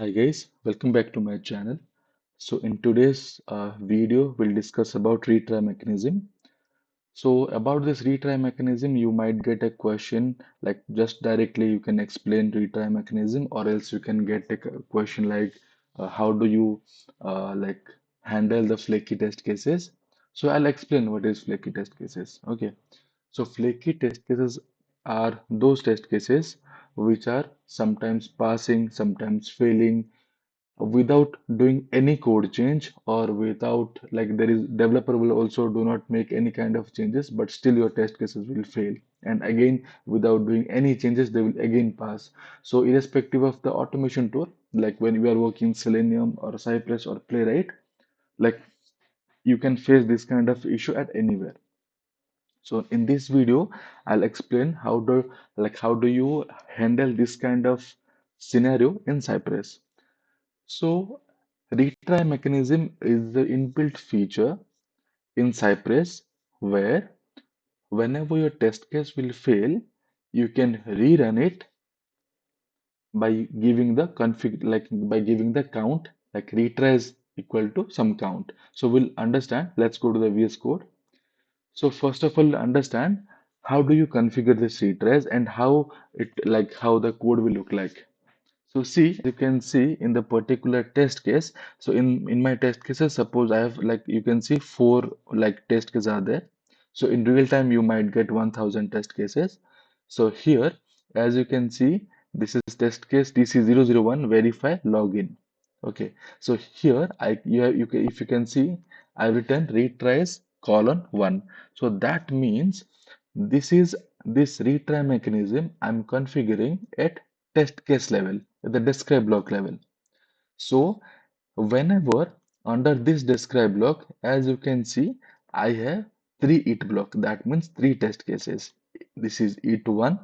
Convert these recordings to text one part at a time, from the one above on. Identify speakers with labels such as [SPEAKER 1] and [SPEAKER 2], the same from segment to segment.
[SPEAKER 1] Hi guys, welcome back to my channel. So in today's video, we'll discuss about retry mechanism. So about this retry mechanism, you might get a question like just directly you can explain retry mechanism, or else you can get a question like how do you like handle the flaky test cases. So I'll explain what is flaky test cases. Okay. So flaky test cases are those test cases which are sometimes passing, sometimes failing without doing any code change, or without like there is developer will also do not make any kind of changes, but still your test cases will fail, and again without doing any changes they will again pass. So irrespective of the automation tool, like when you are working Selenium or Cypress or Playwright, like you can face this kind of issue at anywhere. So in this video I'll explain how do you handle this kind of scenario in Cypress. So, retry mechanism is the inbuilt feature in Cypress where whenever your test case will fail, you can rerun it by giving the config, like by giving the count, like retry is equal to some count. So we'll understand. Let's go to the VS Code. So first of all, understand how do you configure this retries and how the code will look like. So see, you can see in the particular test case. So in my test cases, suppose I have, like you can see, four like test cases are there. So in real time, you might get 1000 test cases. So here, as you can see, this is test case DC001 verify login. Okay. So here, if you can see, I written retries colon 1. So that means this is this retry mechanism I'm configuring at test case level, the describe block level. So whenever under this describe block, as you can see, I have three it block. That means three test cases. This is it1,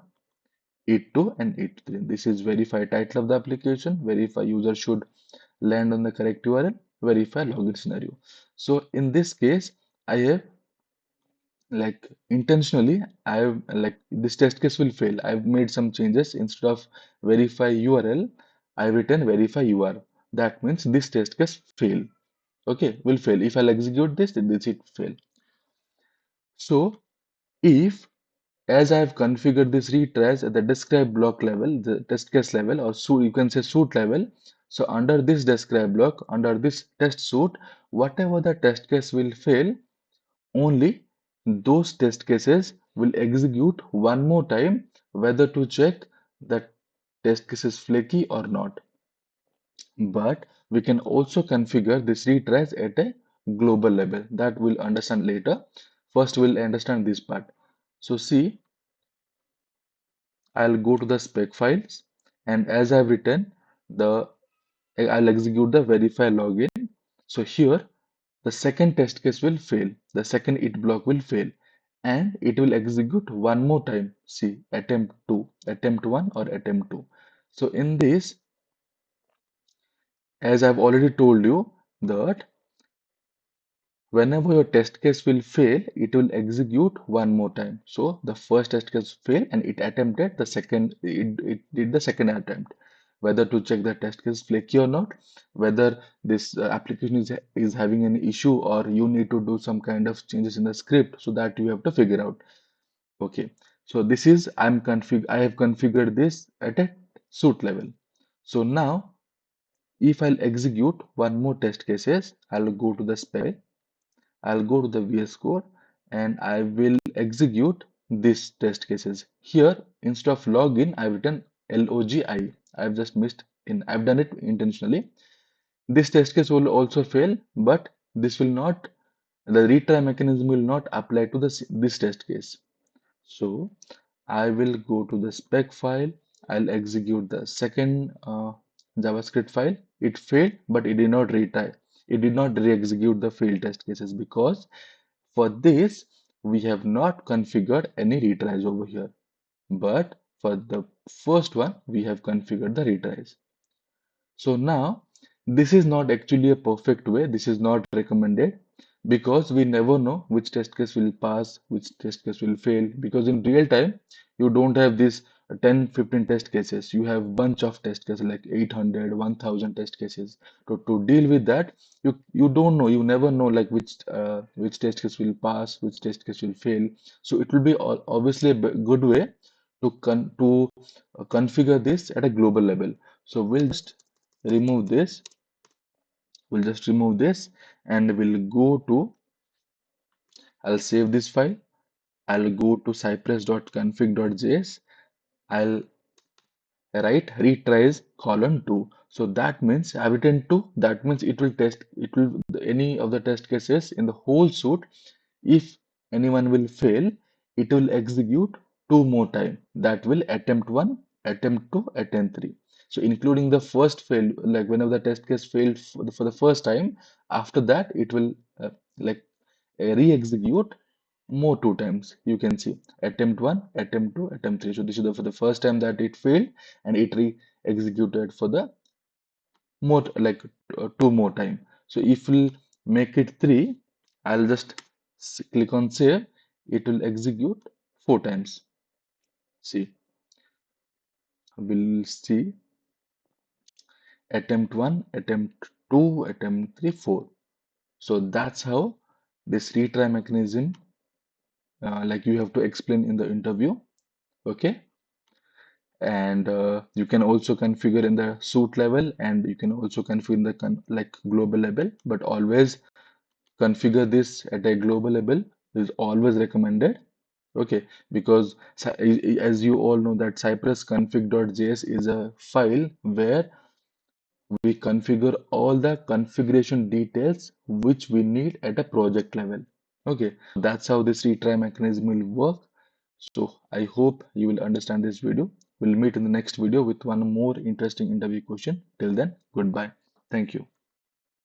[SPEAKER 1] it2, and it3. This is verify title of the application, verify user should land on the correct URL, verify login scenario. So in this case, I have like intentionally I've like this test case will fail. I've made some changes. Instead of verify URL, I've written verify UR. That means this test case fail. Okay, will fail. If I'll execute this it fail. So if, as I have configured this retries at the describe block level, the test case level, or so you can say suite level. So under this describe block, under this test suite, whatever the test case will fail, only those test cases will execute one more time, whether to check that test case is flaky or not. But we can also configure this retries at a global level that we'll understand later. First, we'll understand this part. So see, I'll go to the spec files, and as I've written, the I'll execute the verify login. So here the second test case will fail, the second it block will fail, and it will execute one more time. See, attempt 2, attempt 1, or attempt 2. So in this, as I've already told you, that whenever your test case will fail, it will execute one more time. So the first test case failed and it attempted the second, it did the second attempt, whether to check the test case flaky or not, whether this application is having an issue, or you need to do some kind of changes in the script, so that you have to figure out. Okay, so this is I have configured this at a suite level. So now if I'll execute one more test cases, I'll go to the spec, I'll go to the VS Code, and I will execute this test cases. Here, instead of login, I've written LOGI. I've just missed in, I've done it intentionally. This test case will also fail, but this will not, the retry mechanism will not apply to this test case. So I will go to the spec file. I'll execute the second JavaScript file. It failed, but it did not retry. It did not re-execute the failed test cases because for this, we have not configured any retries over here. But for the first one, we have configured the retries. So now, this is not actually a perfect way. This is not recommended because we never know which test case will pass, which test case will fail. Because in real time, you don't have this 10, 15 test cases. You have bunch of test cases like 800, 1000 test cases. To deal with that, you don't know, you never know like which test case will pass, which test case will fail. So it will be obviously a good way to configure this at a global level. So remove this, we'll just remove this and we'll go to, I'll save this file. I'll go to cypress.config.js. I'll write retries colon 2. So that means I've written 2. That means it will, any of the test cases in the whole suite, if anyone will fail, it will execute two more time. That will attempt 1, attempt 2, attempt 3. So including the first fail, like whenever the test case failed for the first time, after that it will like re-execute more two times. You can see attempt 1, attempt 2, attempt 3. So this is for the first time that it failed, and it re-executed for the more like two more time. So if we'll make it 3, I'll just click on save. It will execute 4 times. See, we'll see attempt 1, attempt 2, attempt 3, 4. So that's how this retry mechanism, like you have to explain in the interview. Okay. And you can also configure in the suite level, and you can also configure in the like global level, but always configure this at a global level is always recommended. Okay, because as you all know that Cypress config.js is a file where we configure all the configuration details which we need at a project level. Okay, that's how this retry mechanism will work. So I hope you will understand this video. We'll meet in the next video with one more interesting interview question. Till then, goodbye. Thank you.